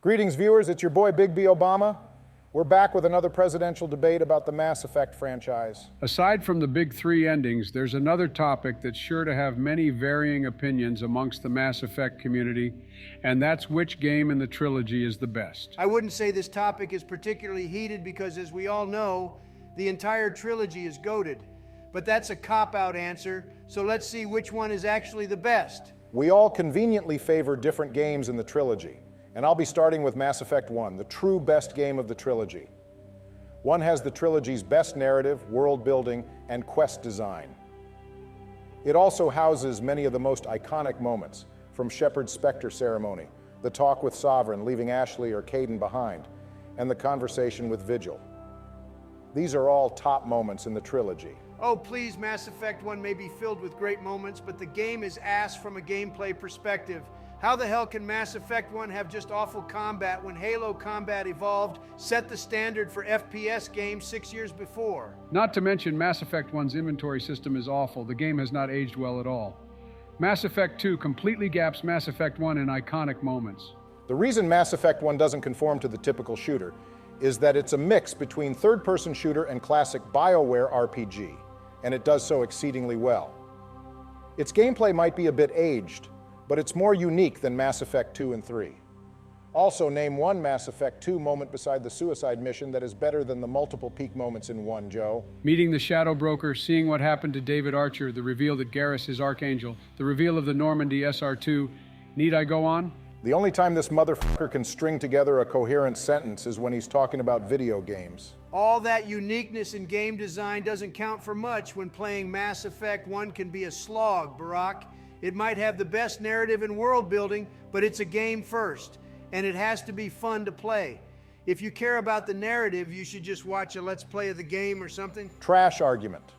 Greetings, viewers. It's your boy, Big B Obama. We're back with another presidential debate about the Mass Effect franchise. Aside from the big three endings, there's another topic that's sure to have many varying opinions amongst the Mass Effect community, and that's which game in the trilogy is the best. I wouldn't say this topic is particularly heated because, as we all know, the entire trilogy is goated. But that's a cop-out answer, so let's see which one is actually the best. We all conveniently favor different games in the trilogy, and I'll be starting with Mass Effect 1, the true best game of the trilogy. 1 has the trilogy's best narrative, world building, and quest design. It also houses many of the most iconic moments, from Shepard's Spectre ceremony, the talk with Sovereign leaving Ashley or Kaidan behind, and the conversation with Vigil. These are all top moments in the trilogy. Oh, please, Mass Effect 1 may be filled with great moments, but the game is ass from a gameplay perspective. How the hell can Mass Effect 1 have just awful combat when Halo Combat Evolved set the standard for FPS games 6 years before? Not to mention, Mass Effect 1's inventory system is awful. The game has not aged well at all. Mass Effect 2 completely gaps Mass Effect 1 in iconic moments. The reason Mass Effect 1 doesn't conform to the typical shooter is that it's a mix between third-person shooter and classic BioWare RPG, and it does so exceedingly well. Its gameplay might be a bit aged, but it's more unique than Mass Effect 2 and 3. Also, name one Mass Effect 2 moment beside the suicide mission that is better than the multiple peak moments in 1, Joe. Meeting the Shadow Broker, seeing what happened to David Archer, the reveal that Garrus is Archangel, the reveal of the Normandy SR2. Need I go on? The only time this motherfucker can string together a coherent sentence is when he's talking about video games. All that uniqueness in game design doesn't count for much when playing Mass Effect 1 can be a slog, Barack. It might have the best narrative and world building, but it's a game first, and it has to be fun to play. If you care about the narrative, you should just watch a Let's Play of the game or something. Trash argument.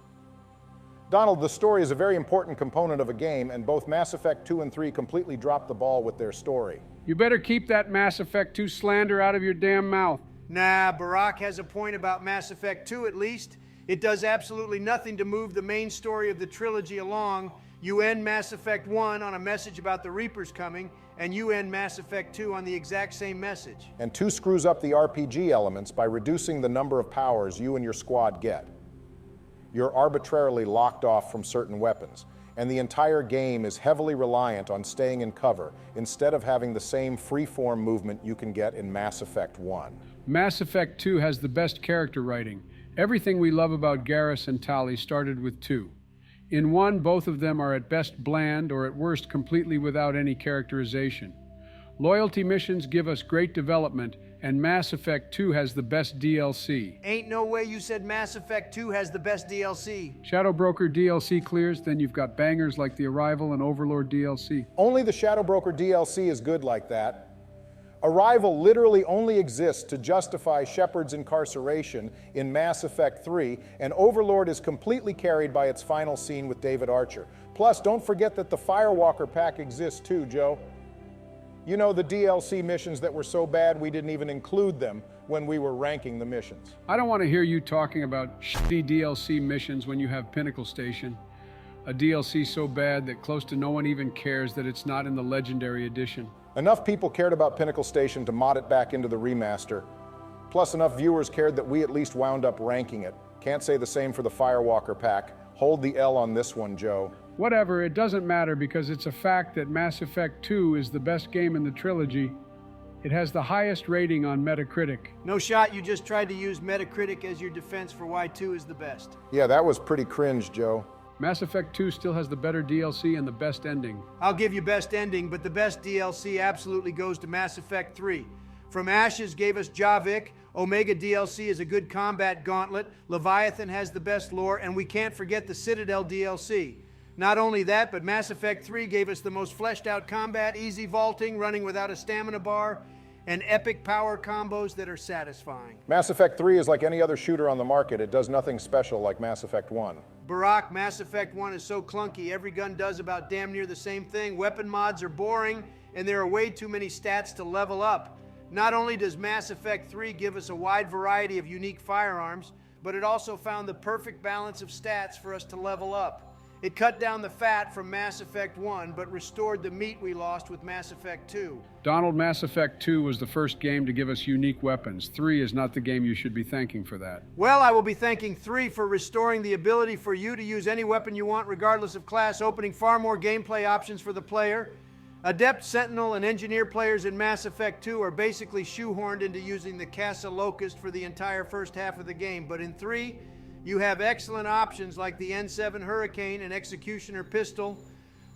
Donald, the story is a very important component of a game, and both Mass Effect 2 and 3 completely dropped the ball with their story. You better keep that Mass Effect 2 slander out of your damn mouth. Nah, Barack has a point about Mass Effect 2 at least. It does absolutely nothing to move the main story of the trilogy along. You end Mass Effect 1 on a message about the Reapers coming, and you end Mass Effect 2 on the exact same message. And 2 screws up the RPG elements by reducing the number of powers you and your squad get. You're arbitrarily locked off from certain weapons, and the entire game is heavily reliant on staying in cover instead of having the same free-form movement you can get in Mass Effect 1. Mass Effect 2 has the best character writing. Everything we love about Garrus and Tali started with 2. In 1, both of them are at best bland or at worst completely without any characterization. Loyalty missions give us great development, and Mass Effect 2 has the best DLC. Ain't no way you said Mass Effect 2 has the best DLC. Shadow Broker DLC clears, then you've got bangers like the Arrival and Overlord DLC. Only the Shadow Broker DLC is good like that. Arrival literally only exists to justify Shepard's incarceration in Mass Effect 3, and Overlord is completely carried by its final scene with David Archer. Plus, don't forget that the Firewalker pack exists too, Joe. You know, the DLC missions that were so bad we didn't even include them when we were ranking the missions. I don't want to hear you talking about shitty DLC missions when you have Pinnacle Station. A DLC so bad that close to no one even cares that it's not in the Legendary Edition. Enough people cared about Pinnacle Station to mod it back into the remaster. Plus, enough viewers cared that we at least wound up ranking it. Can't say the same for the Firewalker pack. Hold the L on this one, Joe. Whatever, it doesn't matter because it's a fact that Mass Effect 2 is the best game in the trilogy. It has the highest rating on Metacritic. No shot, you just tried to use Metacritic as your defense for why 2 is the best. Yeah, that was pretty cringe, Joe. Mass Effect 2 still has the better DLC and the best ending. I'll give you best ending, but the best DLC absolutely goes to Mass Effect 3. From Ashes gave us Javik, Omega DLC is a good combat gauntlet, Leviathan has the best lore, and we can't forget the Citadel DLC. Not only that, but Mass Effect 3 gave us the most fleshed out combat, easy vaulting, running without a stamina bar, and epic power combos that are satisfying. Mass Effect 3 is like any other shooter on the market. It does nothing special like Mass Effect 1. Barack, Mass Effect 1 is so clunky, every gun does about damn near the same thing. Weapon mods are boring, and there are way too many stats to level up. Not only does Mass Effect 3 give us a wide variety of unique firearms, but it also found the perfect balance of stats for us to level up. It cut down the fat from Mass Effect 1, but restored the meat we lost with Mass Effect 2. Donald, Mass Effect 2 was the first game to give us unique weapons. 3 is not the game you should be thanking for that. Well, I will be thanking 3 for restoring the ability for you to use any weapon you want, regardless of class, opening far more gameplay options for the player. Adept, Sentinel, and Engineer players in Mass Effect 2 are basically shoehorned into using the Casa Locust for the entire first half of the game, but in 3, you have excellent options like the N7 Hurricane and Executioner pistol.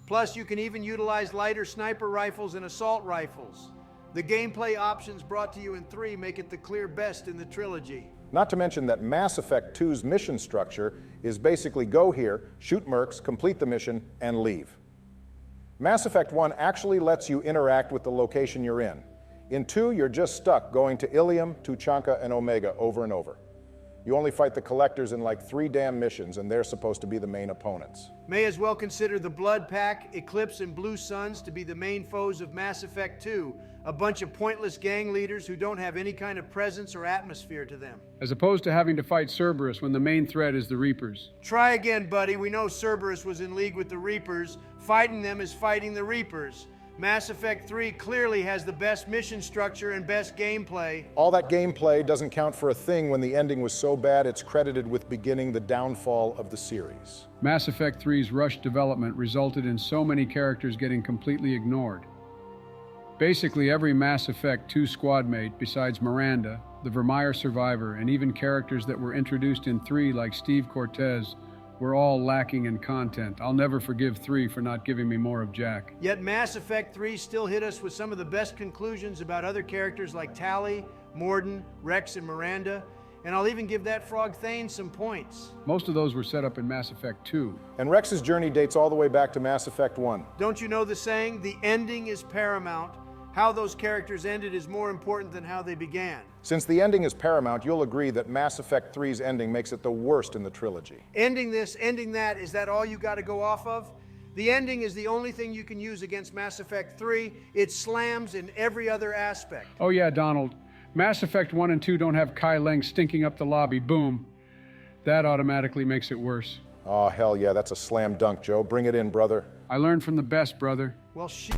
Plus, you can even utilize lighter sniper rifles and assault rifles. The gameplay options brought to you in 3 make it the clear best in the trilogy. Not to mention that Mass Effect 2's mission structure is basically go here, shoot mercs, complete the mission, and leave. Mass Effect 1 actually lets you interact with the location you're in. In 2, you're just stuck going to Ilium, Tuchanka, and Omega over and over. You only fight the collectors in like 3 damn missions, and they're supposed to be the main opponents. May as well consider the Blood Pack, Eclipse, and Blue Suns to be the main foes of Mass Effect 2, a bunch of pointless gang leaders who don't have any kind of presence or atmosphere to them. As opposed to having to fight Cerberus when the main threat is the Reapers. Try again, buddy. We know Cerberus was in league with the Reapers. Fighting them is fighting the Reapers. Mass Effect 3 clearly has the best mission structure and best gameplay. All that gameplay doesn't count for a thing when the ending was so bad it's credited with beginning the downfall of the series. Mass Effect 3's rushed development resulted in so many characters getting completely ignored. Basically, every Mass Effect 2 squad mate, besides Miranda, the Vermeer survivor, and even characters that were introduced in 3 like Steve Cortez, were all lacking in content. I'll never forgive 3 for not giving me more of Jack. Yet Mass Effect 3 still hit us with some of the best conclusions about other characters like Tali, Mordin, Rex, and Miranda, and I'll even give that frog Thane some points. Most of those were set up in Mass Effect 2. And Rex's journey dates all the way back to Mass Effect 1. Don't you know the saying, the ending is paramount? How those characters ended is more important than how they began. Since the ending is paramount, you'll agree that Mass Effect 3's ending makes it the worst in the trilogy. Ending this, ending that, is that all you got to go off of? The ending is the only thing you can use against Mass Effect 3. It slams in every other aspect. Oh yeah, Donald. Mass Effect 1 and 2 don't have Kai Leng stinking up the lobby. Boom. That automatically makes it worse. Oh, hell yeah, that's a slam dunk, Joe. Bring it in, brother. I learned from the best, brother. Well, shit.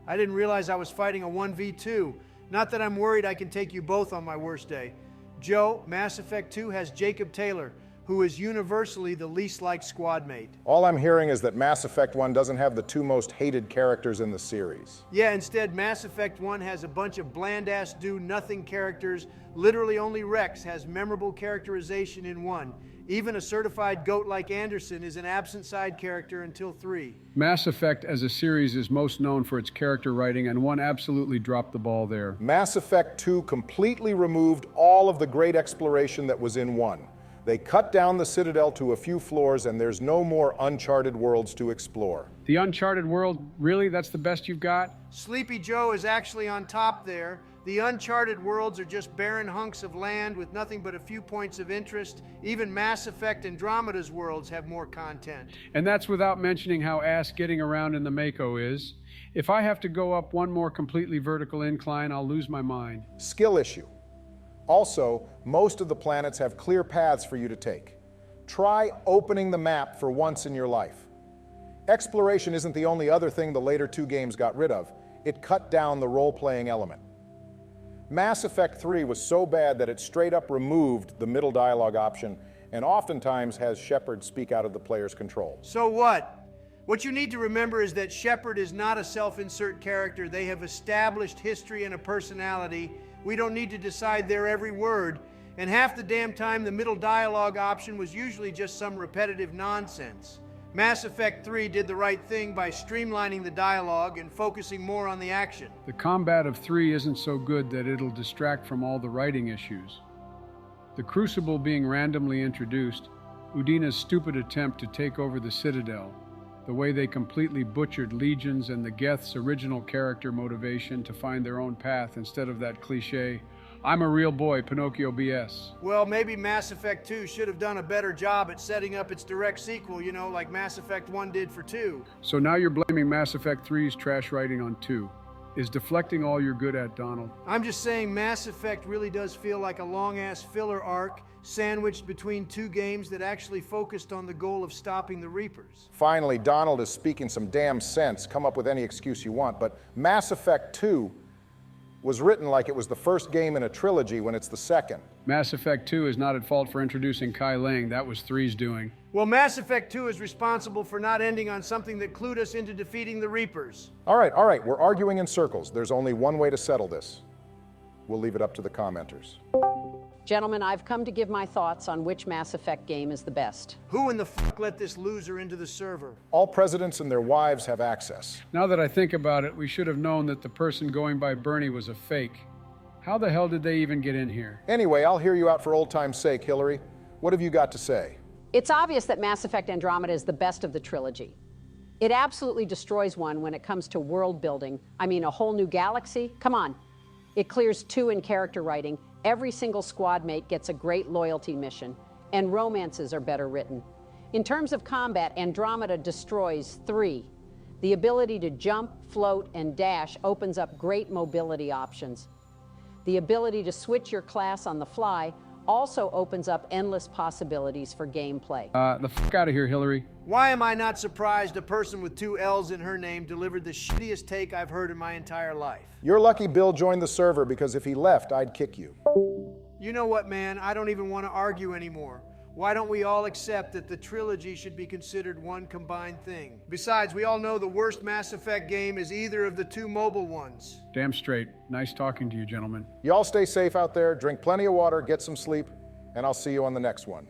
I didn't realize I was fighting a 1v2. Not that I'm worried I can take you both on my worst day. Joe, Mass Effect 2 has Jacob Taylor, who is universally the least liked squad mate. All I'm hearing is that Mass Effect 1 doesn't have the 2 most hated characters in the series. Yeah, instead, Mass Effect 1 has a bunch of bland-ass do-nothing characters. Literally only Rex has memorable characterization in 1. Even a certified goat like Anderson is an absent side character until 3. Mass Effect as a series is most known for its character writing, and 1 absolutely dropped the ball there. Mass Effect 2 completely removed all of the great exploration that was in 1. They cut down the Citadel to a few floors, and there's no more uncharted worlds to explore. The uncharted world, really? That's the best you've got? Sleepy Joe is actually on top there. The uncharted worlds are just barren hunks of land with nothing but a few points of interest. Even Mass Effect Andromeda's worlds have more content. And that's without mentioning how ass getting around in the Mako is. If I have to go up 1 more completely vertical incline, I'll lose my mind. Skill issue. Also, most of the planets have clear paths for you to take. Try opening the map for once in your life. Exploration isn't the only other thing the later 2 games got rid of. It cut down the role-playing element. Mass Effect 3 was so bad that it straight up removed the middle dialogue option and oftentimes has Shepard speak out of the player's control. So what? What you need to remember is that Shepard is not a self-insert character. They have established history and a personality. We don't need to decide their every word. And half the damn time, the middle dialogue option was usually just some repetitive nonsense. Mass Effect 3 did the right thing by streamlining the dialogue and focusing more on the action. The combat of 3 isn't so good that it'll distract from all the writing issues. The Crucible being randomly introduced, Udina's stupid attempt to take over the Citadel, the way they completely butchered Legions and the Geth's original character motivation to find their own path instead of that cliché, I'm a real boy, Pinocchio BS. Well, maybe Mass Effect 2 should have done a better job at setting up its direct sequel, you know, like Mass Effect 1 did for 2. So now you're blaming Mass Effect 3's trash writing on 2. is deflecting all you're good at, Donald. I'm just saying Mass Effect really does feel like a long-ass filler arc sandwiched between two games that actually focused on the goal of stopping the Reapers. Finally, Donald is speaking some damn sense. Come up with any excuse you want, but Mass Effect 2 was written like it was the first game in a trilogy when it's the second. Mass Effect 2 is not at fault for introducing Kai Ling. That was 3's doing. Well, Mass Effect 2 is responsible for not ending on something that clued us into defeating the Reapers. All right, we're arguing in circles. There's only one way to settle this. We'll leave it up to the commenters. Gentlemen, I've come to give my thoughts on which Mass Effect game is the best. Who in the fuck let this loser into the server? All presidents and their wives have access. Now that I think about it, we should have known that the person going by Bernie was a fake. How the hell did they even get in here? Anyway, I'll hear you out for old time's sake, Hillary. What have you got to say? It's obvious that Mass Effect Andromeda is the best of the trilogy. It absolutely destroys one when it comes to world building. I mean, a whole new galaxy? Come on. It clears 2 in character writing. Every single squad mate gets a great loyalty mission, and romances are better written. In terms of combat, Andromeda destroys 3. The ability to jump, float, and dash opens up great mobility options. The ability to switch your class on the fly also opens up endless possibilities for gameplay. The fuck out of here, Hillary. Why am I not surprised a person with 2 L's in her name delivered the shittiest take I've heard in my entire life? You're lucky Bill joined the server, because if he left, I'd kick you. You know what, man? I don't even want to argue anymore. Why don't we all accept that the trilogy should be considered one combined thing? Besides, we all know the worst Mass Effect game is either of the 2 mobile ones. Damn straight. Nice talking to you, gentlemen. You all stay safe out there, drink plenty of water, get some sleep, and I'll see you on the next one.